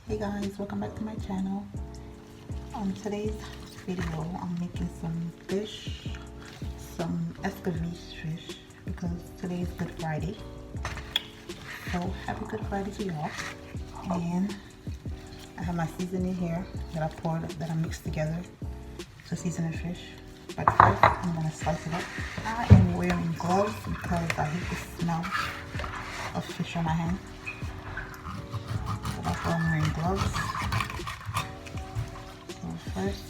Hey guys, welcome back to my channel. On today's video, I'm making some fish, some escovitch fish, because today is Good Friday. So happy Good Friday to y'all. And I have my seasoning here that I mixed together to season the fish. But first, I'm gonna slice it up. I am wearing gloves because I hate the smell of fish on my hand. So that's why I'm wearing gloves. So first,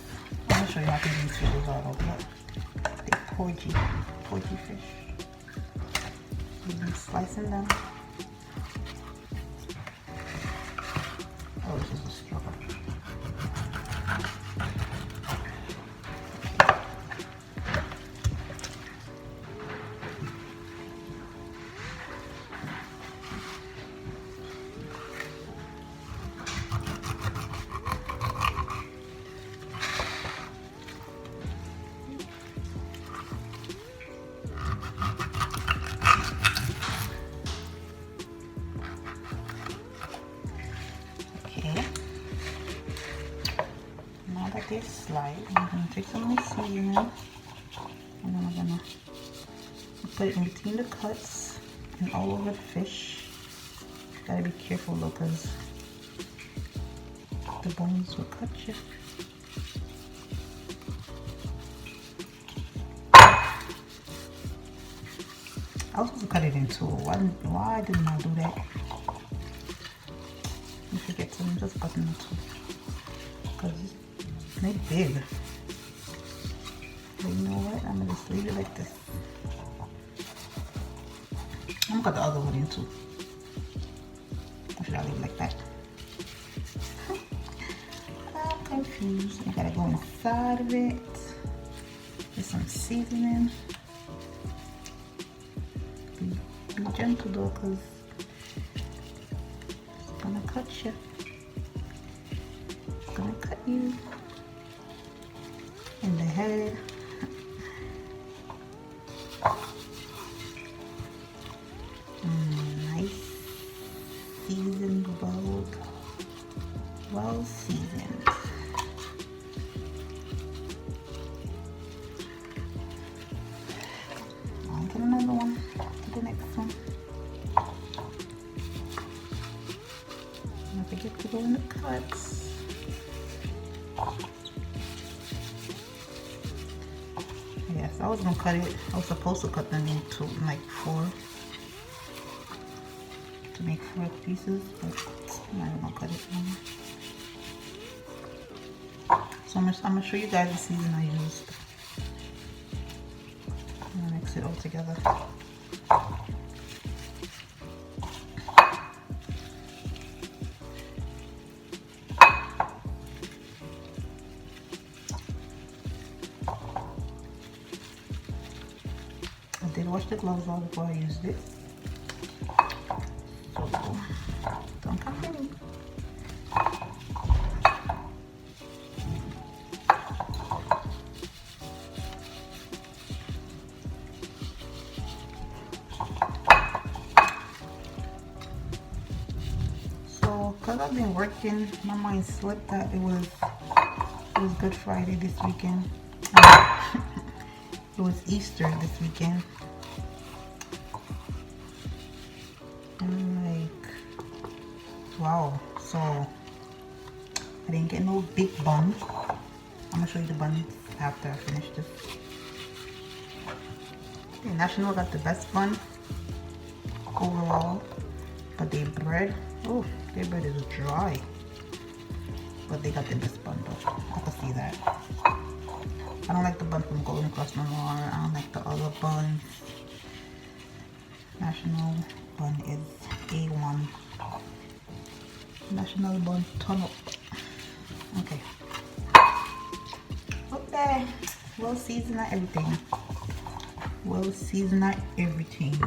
I'm gonna show you how to use these fishes all over. The porgy fish. I'm slicing them. Oh, this is a struggle. Okay. Now that they're sliced, I'm gonna take some of the seasoning and then I'm gonna put it in between the cuts and all over the fish. Gotta be careful though, because the bones will cut you. I was supposed to cut it in two. Why didn't I do that? You forget to just cut it in two, because they're big. But you know what? I'm gonna just leave it like this. I'm gonna cut the other one in two. Or should I leave it like that? I'm confused. I gotta go inside of it with some seasoning. Be gentle though, because it's gonna cut you. It's gonna cut you in the head. Nice, seasoned, well seasoned. On to another one, to the next one. Don't forget to go in the cuts. Yes, I was gonna cut it. I was supposed to cut them into like four, to make 4 pieces, but I'm not gonna cut it anymore. So I'm gonna show you guys the season I used. I'm gonna mix it all together. I did wash the gloves off before I used it. So don't come for me. So because I've been working, my mind slipped that it was Good Friday this weekend. It was Easter this weekend. And I'm like, wow. So I didn't get no big bun. I'm gonna show you the bun after I finish this. Okay, National got the best bun overall, but their bread, oh, their bread is dry. But they got the best bun though. I can see that. I don't like the bun from Golden Cross no more. I don't like the other buns. National bun is A1. National bun turn up. Okay. Okay. Well seasoned at everything. Well seasoned at everything.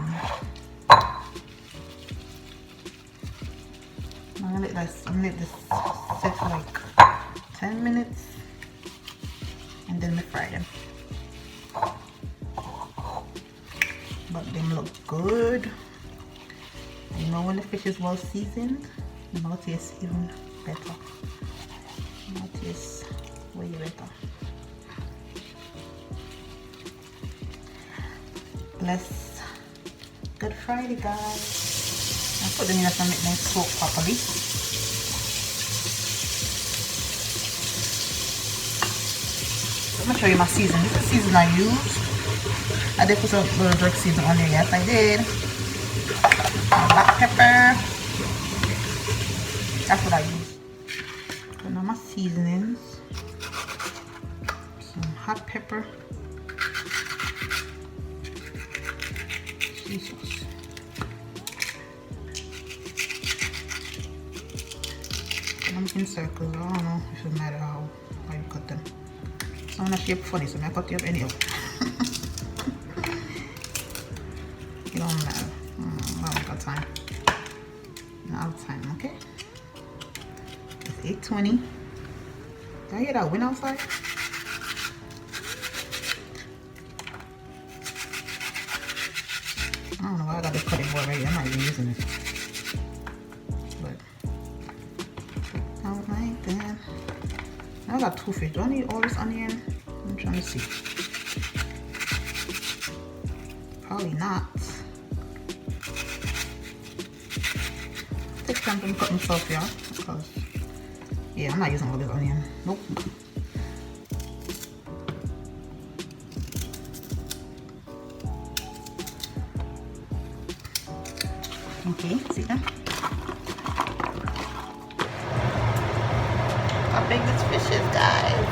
I'm gonna let this sit for like 10 minutes and then we fry them. But them look good. You know when the fish is well seasoned, the mouth tastes even better. Now taste way better. Bless Good Friday, guys. I put them in a make them soak properly. I'm gonna show you my season. This is the season I use. I did put some little dark season on there. Yes, I did. Black pepper. That's what I use. So now my seasonings. Some hot pepper. Jesus. Put them in circles. I don't know if it matters how you cut them. So I'm gonna shape funny, so I cut you up anyhow. It don't matter. I don't got time. Not out of time, okay? It's 8:20. Did I hear that wind outside? I don't know why I got the cutting board right here. I'm not even using it. But I don't like that. Now I got 2 fish. Do I need all this onion? I'm trying to see. Probably not. Take time to cut myself here because yeah, I'm not using all this onion. Nope. Okay, see that? How big this fish is, guys.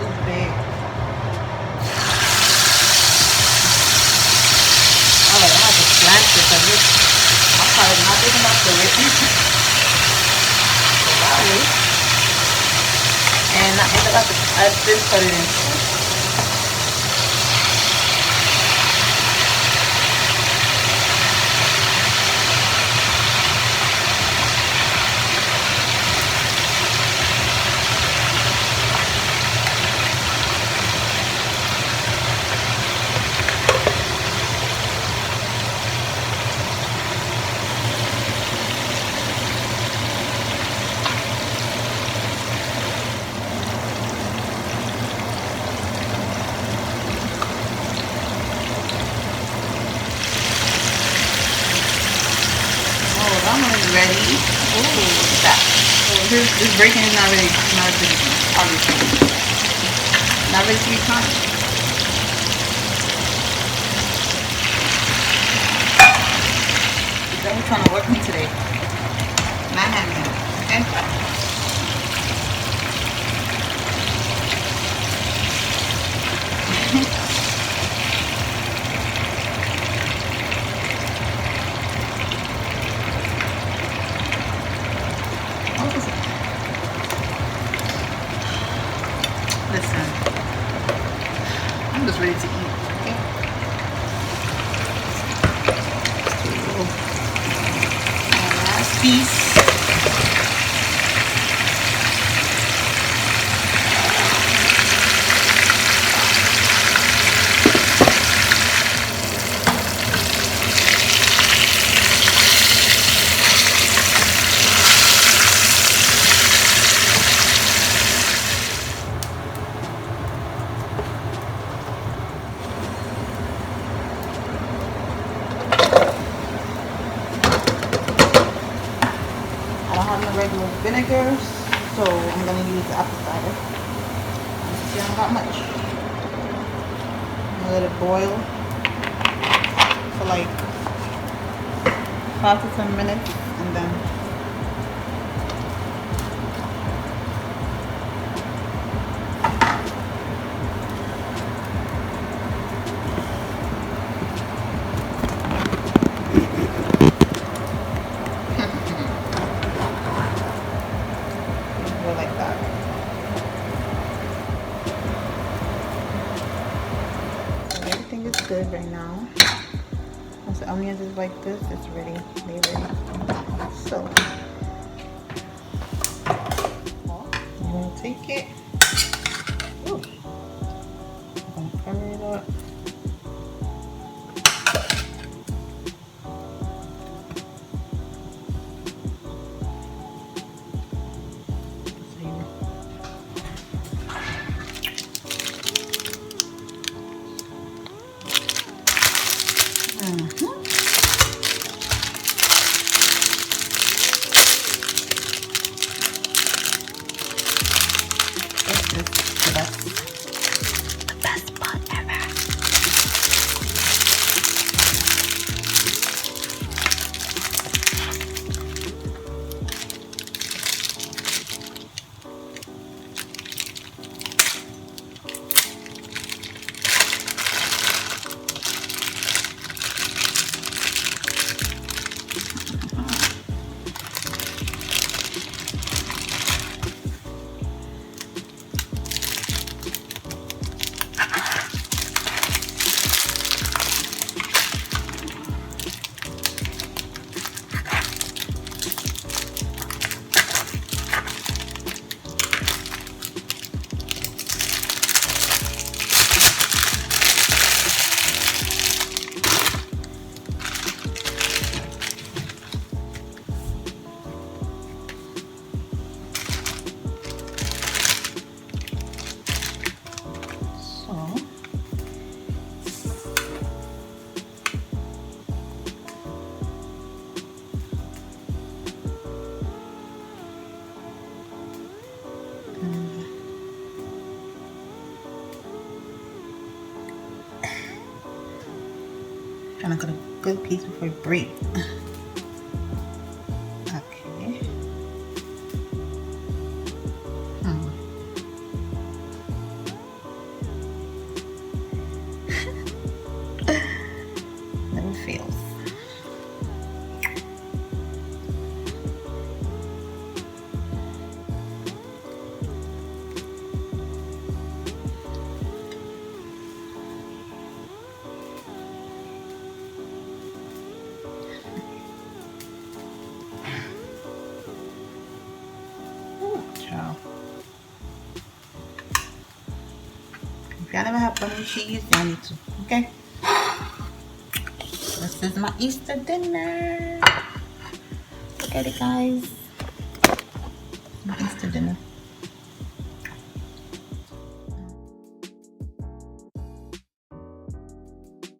It's big. Alright, I have to slant it because this I'm probably not big enough for it. Sorry. And I've been cut it in. Ready? Ooh, look at that. So this breaking is not really obviously. Not ready to be caught. They're trying to work me today. My hand, okay? Listen, I'm just ready to eat, okay? Last piece. Regular vinegar, so I'm going to use the apple cider. See, I don't got much. I'm going to let it boil for like 5 to 10 minutes and then like that. So everything is good right now. Once the onions is like this, it's ready. They're ready. So I'm gonna take it. Ooh. I'm gonna cover it up. This is the best part ever. Trying to get a good piece before it breaks. Okay. Never fails. Child. If y'all never have bunny cheese, y'all need to. Okay. This is my Easter dinner. Look at it, guys. My Easter dinner.